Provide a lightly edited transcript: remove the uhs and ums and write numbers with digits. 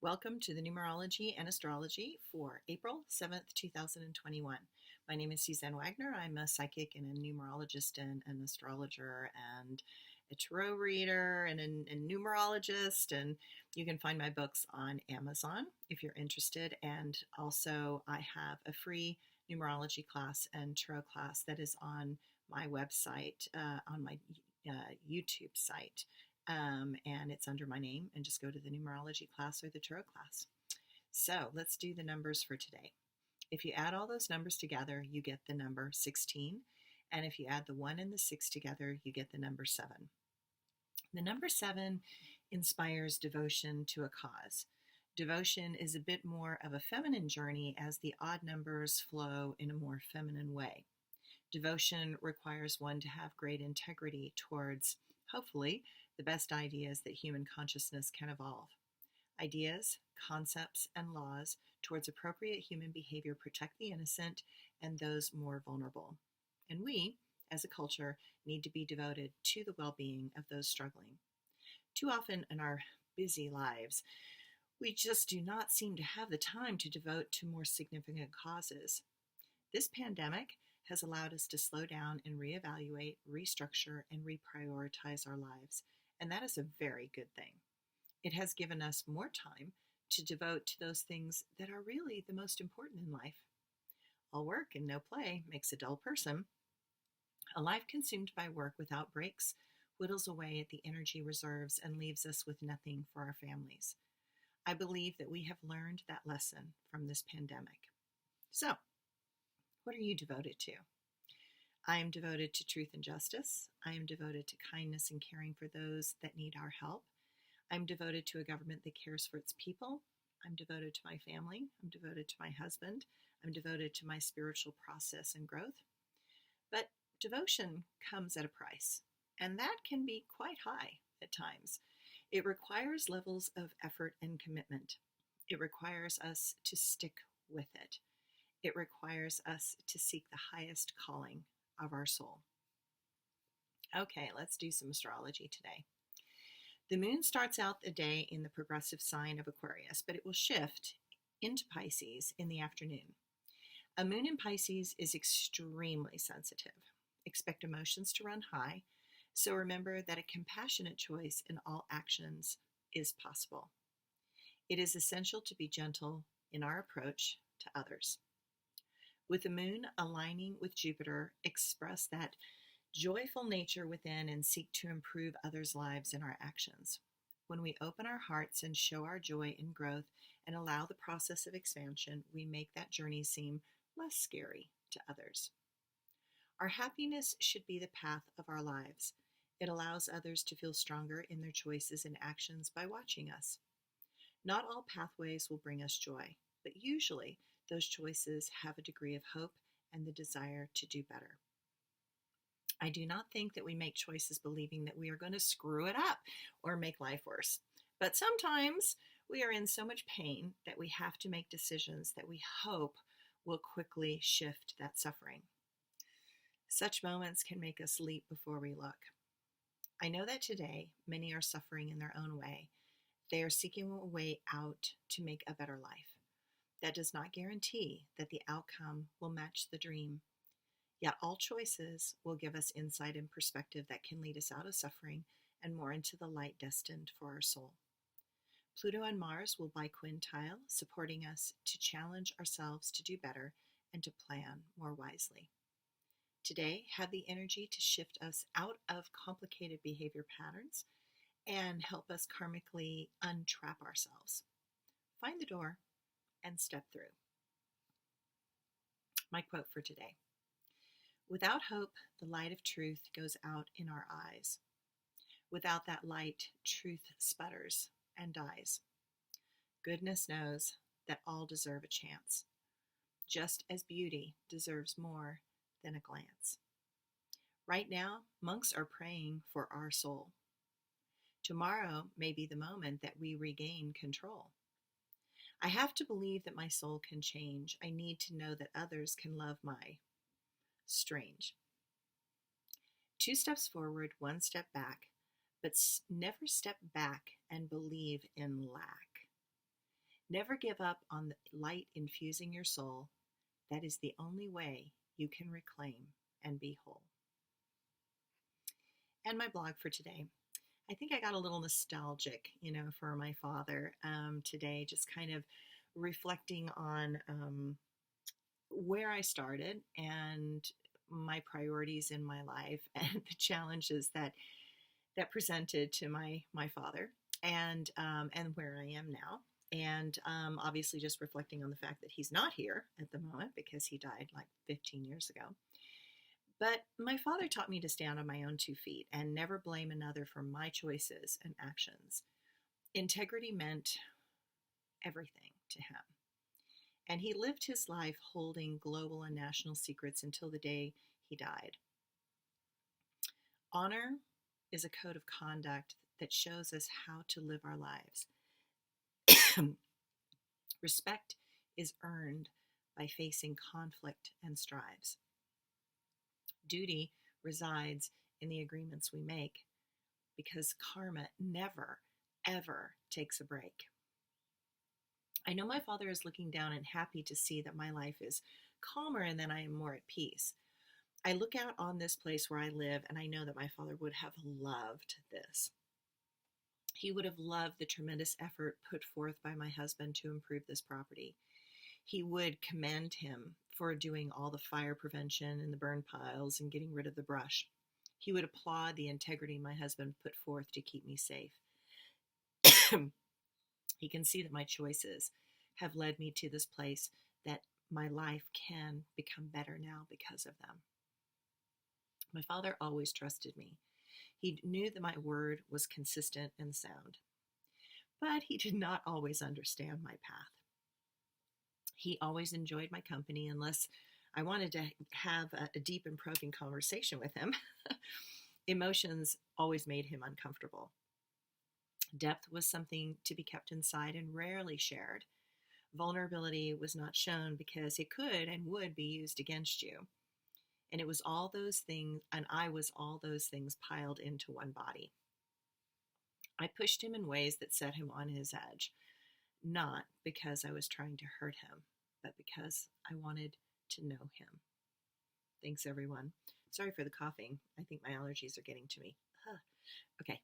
Welcome to the Numerology and Astrology for April 7th, 2021. My name is Suzanne Wagner. I'm a psychic and a numerologist and an astrologer and a tarot reader and a numerologist. And you can find my books on Amazon if you're interested. And also, I have a free numerology class and tarot class that is on my website, on my YouTube site. And it's under my name, and just go to the numerology class or the tarot class. So let's do the numbers for today. If you add all those numbers together, you get the number 16. And if you add the 1 and the 6 together, you get the number 7. The number 7 inspires devotion to a cause. Devotion is a bit more of a feminine journey as the odd numbers flow in a more feminine way. Devotion requires one to have great integrity towards, hopefully, the best ideas that human consciousness can evolve. Ideas, concepts, and laws towards appropriate human behavior protect the innocent and those more vulnerable. And we, as a culture, need to be devoted to the well-being of those struggling. Too often in our busy lives, we just do not seem to have the time to devote to more significant causes. This pandemic has allowed us to slow down and reevaluate, restructure, and reprioritize our lives. And that is a very good thing. It has given us more time to devote to those things that are really the most important in life. All work and no play makes a dull person. A life consumed by work without breaks whittles away at the energy reserves and leaves us with nothing for our families. I believe that we have learned that lesson from this pandemic. So, what are you devoted to? I am devoted to truth and justice. I am devoted to kindness and caring for those that need our help. I'm devoted to a government that cares for its people. I'm devoted to my family. I'm devoted to my husband. I'm devoted to my spiritual process and growth. But devotion comes at a price, and that can be quite high at times. It requires levels of effort and commitment. It requires us to stick with it. It requires us to seek the highest calling of our soul. Okay, let's do some astrology today. The moon starts out the day in the progressive sign of Aquarius, but it will shift into Pisces in the afternoon. A moon in Pisces is extremely sensitive. Expect emotions to run high, so remember that a compassionate choice in all actions is possible. It is essential to be gentle in our approach to others. With the moon aligning with Jupiter, express that joyful nature within and seek to improve others' lives in our actions. When we open our hearts and show our joy in growth and allow the process of expansion, we make that journey seem less scary to others. Our happiness should be the path of our lives. It allows others to feel stronger in their choices and actions by watching us. Not all pathways will bring us joy, but usually those choices have a degree of hope and the desire to do better. I do not think that we make choices believing that we are going to screw it up or make life worse. But sometimes we are in so much pain that we have to make decisions that we hope will quickly shift that suffering. Such moments can make us leap before we look. I know that today many are suffering in their own way. They are seeking a way out to make a better life. That does not guarantee that the outcome will match the dream. Yet all choices will give us insight and perspective that can lead us out of suffering and more into the light destined for our soul. Pluto and Mars will biquintile, supporting us to challenge ourselves to do better and to plan more wisely. Today, have the energy to shift us out of complicated behavior patterns and help us karmically untrap ourselves. Find the door and step through. My quote for today: without hope, the light of truth goes out in our eyes. Without that light, truth sputters and dies. Goodness knows that all deserve a chance, just as beauty deserves more than a glance. Right now, monks are praying for our soul. Tomorrow may be the moment that we regain control. I have to believe that my soul can change. I need to know that others can love my strange. 2 steps forward, 1 step back, but never step back and believe in lack. Never give up on the light infusing your soul. That is the only way you can reclaim and be whole. And my blog for today. I think I got a little nostalgic, for my father today, just kind of reflecting on where I started and my priorities in my life and the challenges that presented to my father and where I am now. And obviously just reflecting on the fact that he's not here at the moment because he died like 15 years ago. But my father taught me to stand on my own 2 feet and never blame another for my choices and actions. Integrity meant everything to him. And he lived his life holding global and national secrets until the day he died. Honor is a code of conduct that shows us how to live our lives. Respect is earned by facing conflict and strives. Duty resides in the agreements we make because karma never, ever takes a break. I know my father is looking down and happy to see that my life is calmer and that I am more at peace. I look out on this place where I live and I know that my father would have loved this. He would have loved the tremendous effort put forth by my husband to improve this property. He would commend him for doing all the fire prevention and the burn piles and getting rid of the brush. He would applaud the integrity my husband put forth to keep me safe. He can see that my choices have led me to this place, that my life can become better now because of them. My father always trusted me. He knew that my word was consistent and sound, but he did not always understand my path. He always enjoyed my company unless I wanted to have a deep and probing conversation with him. Emotions always made him uncomfortable. Depth was something to be kept inside and rarely shared. Vulnerability was not shown because it could and would be used against you. And it was all those things, and I was all those things piled into one body. I pushed him in ways that set him on his edge, not because I was trying to hurt him, but because I wanted to know him. Thanks, everyone. Sorry for the coughing. I think my allergies are getting to me. Okay,